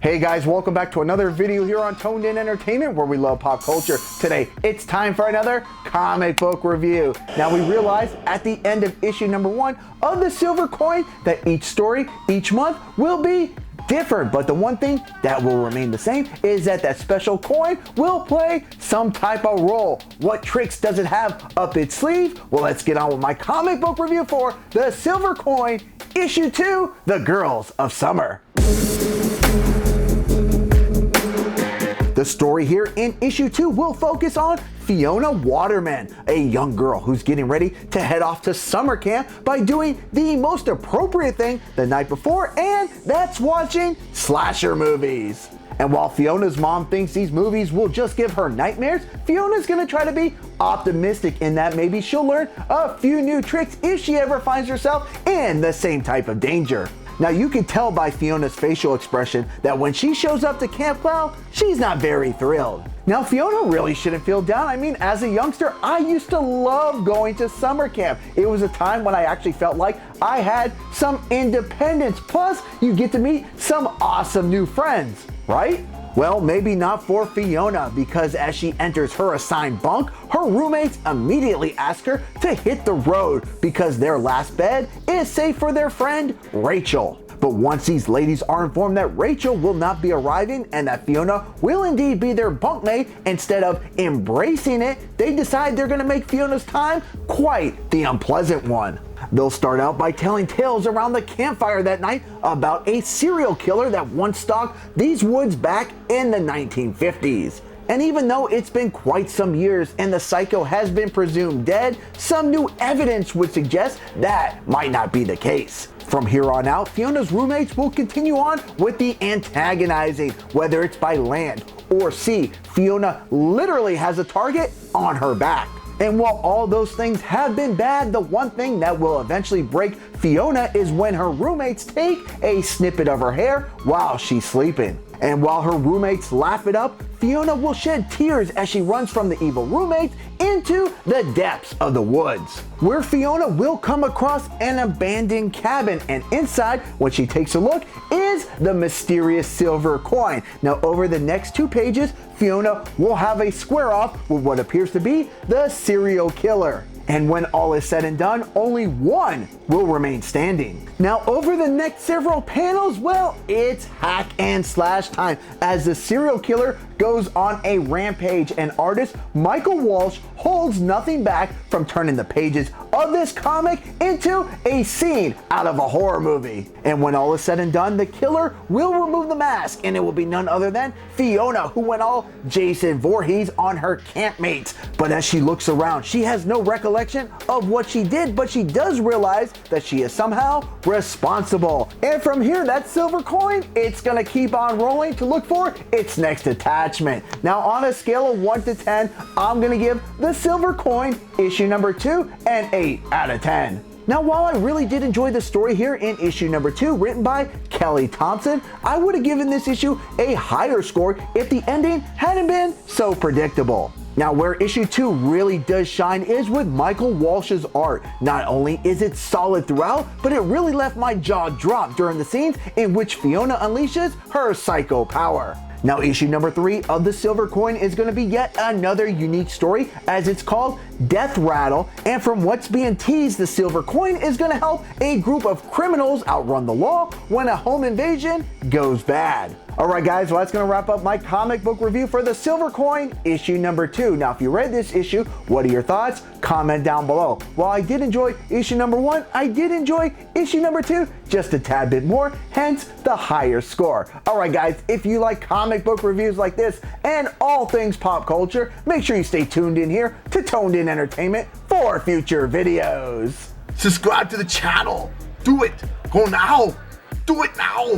Hey guys, welcome back to another video here on Toned In Entertainment, where we love pop culture. Today, it's time for another comic book review. Now we realize at the end of issue number 1 of the Silver Coin that each story, each month will be different, but the one thing that will remain the same is that that special coin will play some type of role. What tricks does it have up its sleeve? Well, let's get on with my comic book review for the Silver Coin, issue 2, The Girls of Summer. The story here in issue 2 will focus on Fionna Watterman, a young girl who's getting ready to head off to summer camp by doing the most appropriate thing the night before, and that's watching slasher movies. And while Fiona's mom thinks these movies will just give her nightmares, Fiona's gonna try to be optimistic in that maybe she'll learn a few new tricks if she ever finds herself in the same type of danger. Now you can tell by Fiona's facial expression that when she shows up to camp, well, she's not very thrilled. Now Fionna really shouldn't feel down. I mean, as a youngster, I used to love going to summer camp. It was a time when I actually felt like I had some independence. Plus, you get to meet some awesome new friends, right? Well, maybe not for Fionna, because as she enters her assigned bunk, her roommates immediately ask her to hit the road because their last bed is safe for their friend Rachel. But once these ladies are informed that Rachel will not be arriving and that Fionna will indeed be their bunkmate, instead of embracing it, they decide they're gonna make Fiona's time quite the unpleasant one. They'll start out by telling tales around the campfire that night about a serial killer that once stalked these woods back in the 1950s. And even though it's been quite some years and the psycho has been presumed dead, some new evidence would suggest that might not be the case. From here on out, Fiona's roommates will continue on with the antagonizing, whether it's by land or sea. Fionna literally has a target on her back. And while all those things have been bad, the one thing that will eventually break Fionna is when her roommates take a snippet of her hair while she's sleeping. And while her roommates laugh it up, Fionna will shed tears as she runs from the evil roommates into the depths of the woods, where Fionna will come across an abandoned cabin, and inside, when she takes a look, is the mysterious silver coin. Now over the next 2 pages, Fionna will have a square off with what appears to be the serial killer. And when all is said and done, only one will remain standing. Now over the next several panels, well, it's hack and slash time as the serial killer goes on a rampage, and artist Michael Walsh holds nothing back from turning the pages of this comic into a scene out of a horror movie. And when all is said and done, the killer will remove the mask, and it will be none other than Fionna, who went all Jason Voorhees on her campmates. But as she looks around, she has no recollection of what she did, but she does realize that she is somehow responsible. And from here, that silver coin, it's gonna keep on rolling to look for its next attachment. Now on a scale of 1 to 10, I'm gonna give the Silver Coin issue number 2 an 8 out of 10. Now while I really did enjoy the story here in issue number 2, written by Kelly Thompson, I would have given this issue a higher score if the ending hadn't been so predictable. Now where issue 2 really does shine is with Michael Walsh's art. Not only is it solid throughout, but it really left my jaw drop during the scenes in which Fionna unleashes her psycho power. Now issue number 3 of the Silver Coin is going to be yet another unique story, as it's called Death Rattle, and from what's being teased, the Silver Coin is going to help a group of criminals outrun the law when a home invasion goes bad. Alright guys, well that's going to wrap up my comic book review for the Silver Coin issue number 2. Now if you read this issue, what are your thoughts? Comment down below. While I did enjoy issue number 1, I did enjoy issue number 2 just a tad bit more, hence the higher score. Alright guys, if you like comic book reviews like this and all things pop culture, make sure you stay tuned in here to Toned In Entertainment for future videos. Subscribe to the channel. Do it. Go now. Do it now.